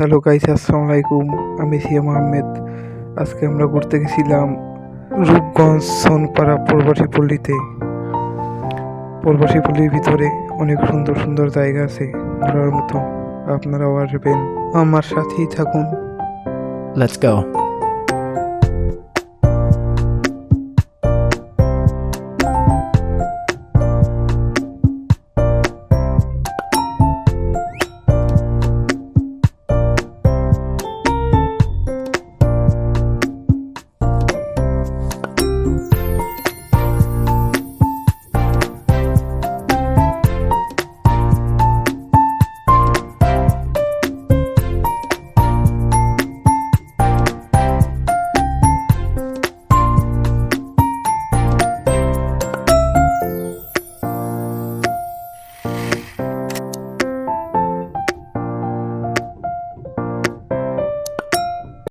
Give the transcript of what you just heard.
Hello guys, আসসালামু আলাইকুম। আমি সিয়াম আহমেদ। আজকে আমরা ঘুরতে গেছিলাম রূপগঞ্জ সোনপাড়া প্রবাসী পল্লীতে। প্রবাসী পল্লীর ভিতরে অনেক সুন্দর সুন্দর জায়গা আছে ঘোরার মতো। আপনারাও আসবেন, আমার সাথেই থাকুন। Let's go.